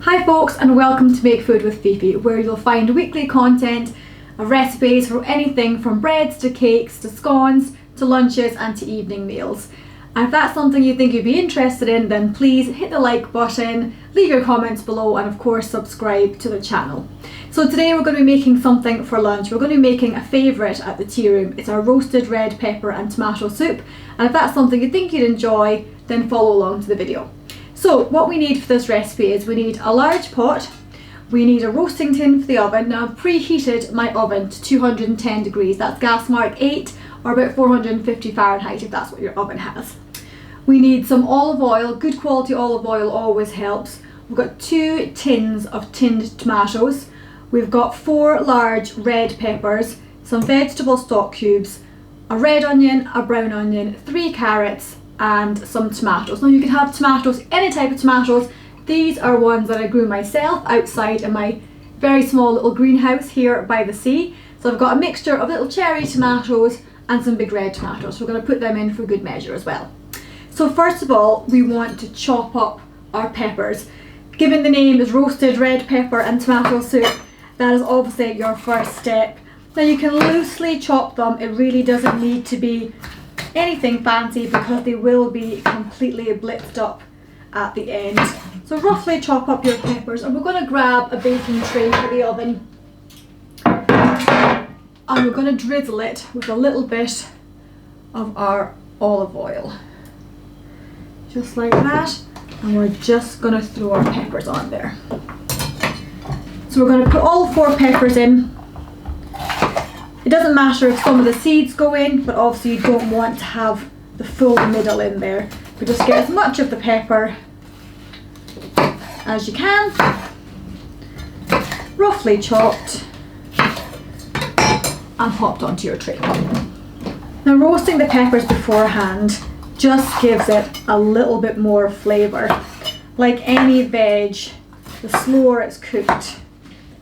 Hi folks, and welcome to Make Food with Fifi, where you'll find weekly content of recipes for anything from breads to cakes to scones to lunches and to evening meals. And if that's something you think you'd be interested in, then please hit the like button, leave your comments below, and of course subscribe to the channel. So today we're going to be making something for lunch. We're going to be making a favourite at the tea room. It's our roasted red pepper and tomato soup, and if that's something you think you'd enjoy, then follow along to the video. So what we need for this recipe is we need a large pot, we need a roasting tin for the oven. Now I've preheated my oven to 210 degrees, that's gas mark 8 or about 450 Fahrenheit if that's what your oven has. We need some olive oil, good quality olive oil always helps. We've got 2 tins of tinned tomatoes, we've got 4 large red peppers, some vegetable stock cubes, a red onion, a brown onion, 3 carrots, and some tomatoes. Now you can have tomatoes, any type of tomatoes. These are ones that I grew myself outside in my very small little greenhouse here by the sea. So I've got a mixture of little cherry tomatoes and some big red tomatoes. So we're going to put them in for good measure as well. So first of all, we want to chop up our peppers. Given the name is roasted red pepper and tomato soup, that is obviously your first step. Now you can loosely chop them, it really doesn't need to be anything fancy because they will be completely blitzed up at the end. So roughly chop up your peppers, and we're going to grab a baking tray for the oven and we're going to drizzle it with a little bit of our olive oil. Just like that, and we're just going to throw our peppers on there. So we're going to put all 4 peppers in. It doesn't matter if some of the seeds go in, but obviously you don't want to have the full middle in there. But just get as much of the pepper as you can, roughly chopped and popped onto your tray. Now roasting the peppers beforehand just gives it a little bit more flavour. Like any veg, the slower it's cooked,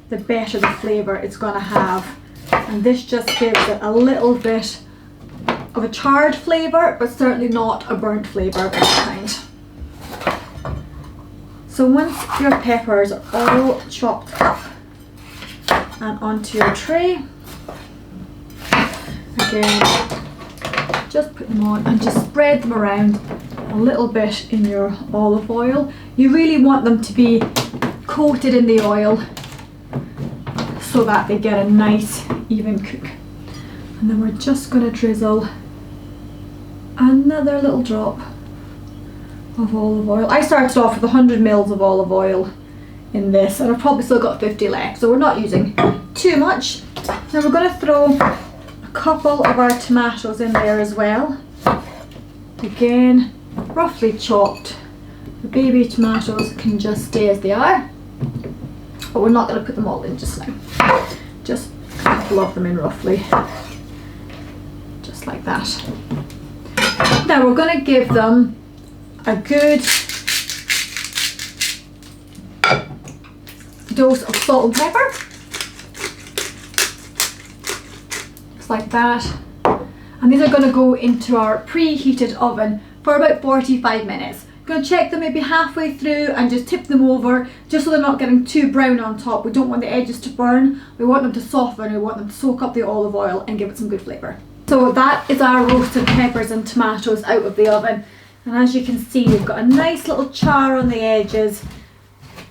the better the flavour it's going to have. And this just gives it a little bit of a charred flavour, but certainly not a burnt flavour of any kind. So once your peppers are all chopped up and onto your tray, again, just put them on and just spread them around a little bit in your olive oil. You really want them to be coated in the oil so that they get a nice even cook. And then we're just going to drizzle another little drop of olive oil. I started off with 100 mils of olive oil in this, and I've probably still got 50 left, so we're not using too much. Now we're going to throw a couple of our tomatoes in there as well. Again, roughly chopped. The baby tomatoes can just stay as they are, but we're not going to put them all in just now. Just a couple of them in roughly, just like that. Now we're going to give them a good dose of salt and pepper, just like that. And these are going to go into our preheated oven for about 45 minutes. Going to check them maybe halfway through and just tip them over just so they're not getting too brown on top. We don't want the edges to burn, we want them to soften, we want them to soak up the olive oil and give it some good flavour. So that is our roasted peppers and tomatoes out of the oven, and as you can see we've got a nice little char on the edges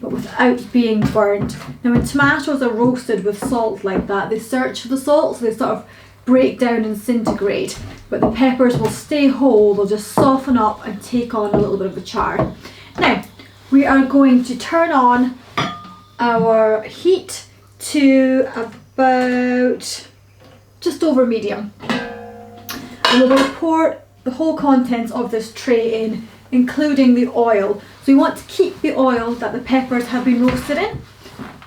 but without being burnt. Now when tomatoes are roasted with salt like that, they search for the salt, so they sort of break down and disintegrate, but the peppers will stay whole, they'll just soften up and take on a little bit of the char. Now we are going to turn on our heat to about just over medium, and we're going to pour the whole contents of this tray in, including the oil. So we want to keep the oil that the peppers have been roasted in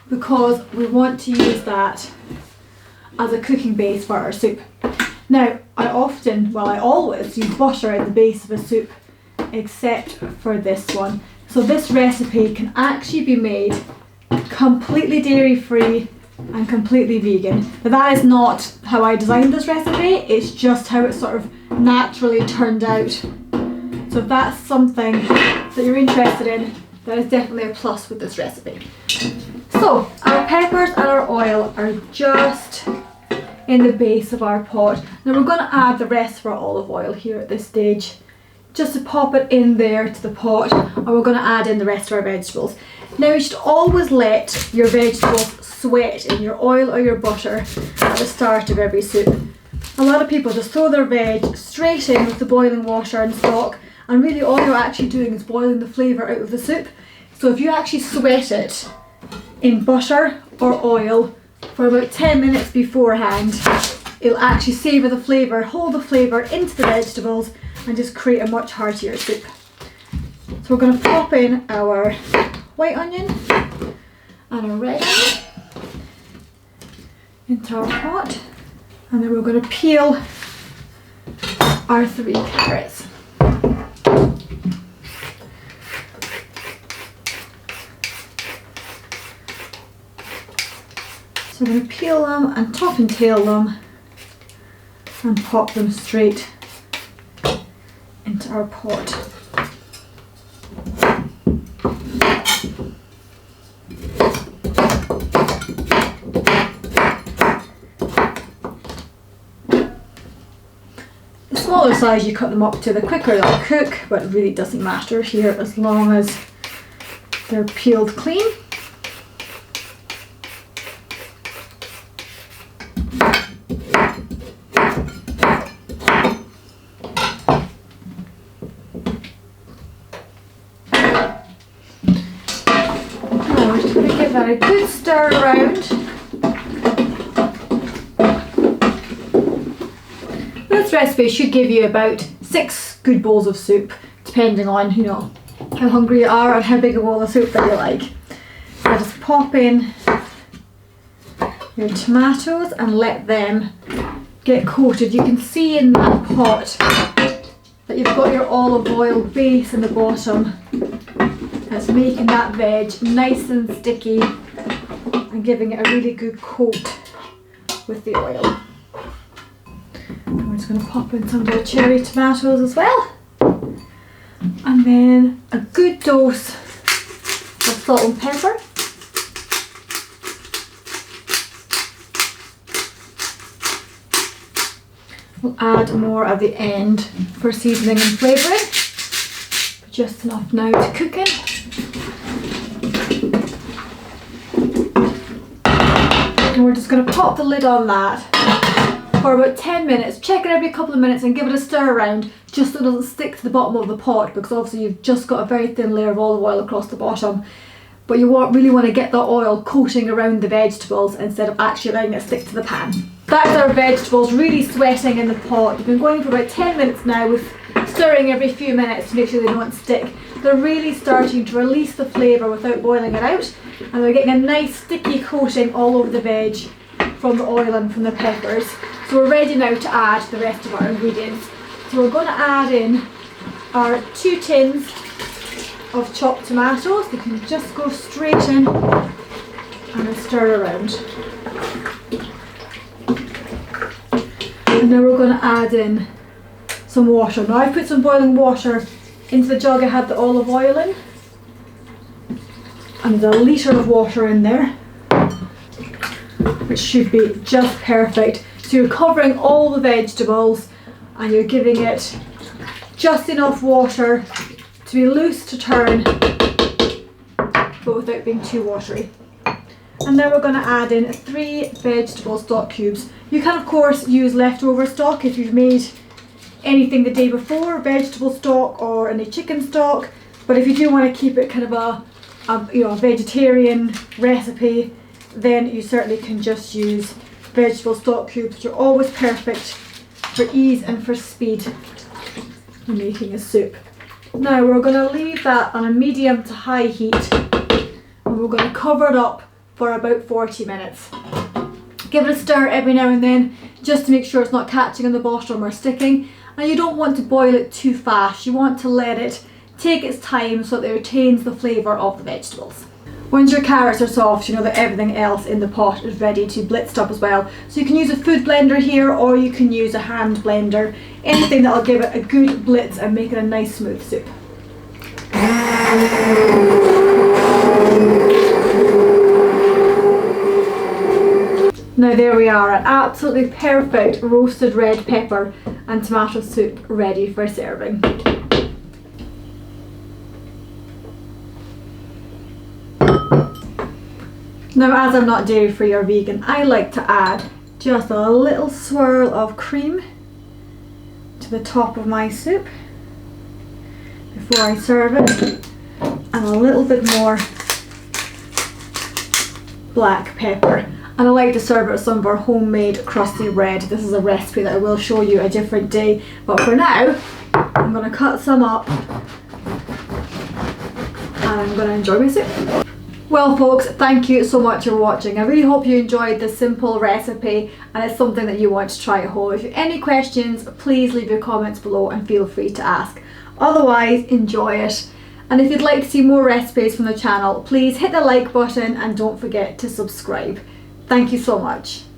because we want to use that as a cooking base for our soup. Now I always use butter in the base of a soup, except for this one. So this recipe can actually be made completely dairy free and completely vegan. But that is not how I designed this recipe, it's just how it sort of naturally turned out. So if that's something that you're interested in, That is definitely a plus with this recipe. So our peppers and our oil are just in the base of our pot. Now we're going to add the rest of our olive oil here at this stage, just to pop it in there to the pot, and we're going to add in the rest of our vegetables. Now you should always let your vegetables sweat in your oil or your butter at the start of every soup. A lot of people just throw their veg straight in with the boiling water and stock, and really all you're actually doing is boiling the flavour out of the soup. So if you actually sweat it in butter or oil for about 10 minutes beforehand, it'll actually savour the flavour, hold the flavour into the vegetables, and just create a much heartier soup. So we're going to pop in our white onion and our red onion into our pot, and then we're going to peel our 3 carrots. So we're going to peel them and top and tail them and pop them straight into our pot. The smaller size you cut them up to, the quicker they'll cook, but it really doesn't matter here as long as they're peeled clean. A good stir around. This recipe should give you about 6 good bowls of soup, depending on, you know, how hungry you are and how big a bowl of soup that you like. So just pop in your tomatoes and let them get coated. You can see in that pot that you've got your olive oil base in the bottom. That's making that veg nice and sticky and giving it a really good coat with the oil. And we're just going to pop in some of our cherry tomatoes as well. And then a good dose of salt and pepper. We'll add more at the end for seasoning and flavouring. Just enough now to cook in. And we're just going to pop the lid on that for about 10 minutes. Check it every couple of minutes and give it a stir around just so it doesn't stick to the bottom of the pot, because obviously you've just got a very thin layer of olive oil across the bottom. But you really want to get the oil coating around the vegetables instead of actually letting it stick to the pan. That's our vegetables really sweating in the pot. They've been going for about 10 minutes now with stirring every few minutes to make sure they don't stick. They're really starting to release the flavour without boiling it out, and they're getting a nice sticky coating all over the veg from the oil and from the peppers. So we're ready now to add the rest of our ingredients. So we're going to add in our 2 tins of chopped tomatoes. They can just go straight in and then stir around. And now we're going to add in some water. Now I've put some boiling water into the jug I had the olive oil in, and there's a litre of water in there, which should be just perfect. So you're covering all the vegetables and you're giving it just enough water to be loose to turn, but without being too watery. And then we're going to add in 3 vegetable stock cubes. You can of course use leftover stock if you've made anything the day before, vegetable stock or any chicken stock, but if you do want to keep it kind of a vegetarian recipe, then you certainly can just use vegetable stock cubes, which are always perfect for ease and for speed when making a soup. Now we're going to leave that on a medium to high heat, and we're going to cover it up for about 40 minutes. Give it a stir every now and then just to make sure it's not catching on the bottom or sticking. And you don't want to boil it too fast. You want to let it take its time so that it retains the flavour of the vegetables. Once your carrots are soft, you know that everything else in the pot is ready to blitzed up as well. So you can use a food blender here, or you can use a hand blender. Anything that will give it a good blitz and make it a nice smooth soup. Now there we are, an absolutely perfect roasted red pepper and tomato soup ready for serving. Now, as I'm not dairy free or vegan, I like to add just a little swirl of cream to the top of my soup before I serve it, and a little bit more black pepper. And I like to serve it with some of our homemade crusty bread. This is a recipe that I will show you a different day, but for now I'm going to cut some up and I'm going to enjoy my soup. Well folks, thank you so much for watching. I really hope you enjoyed this simple recipe and it's something that you want to try at home. If you have any questions, please leave your comments below and feel free to ask. Otherwise, enjoy it. And if you'd like to see more recipes from the channel, please hit the like button and don't forget to subscribe. Thank you so much.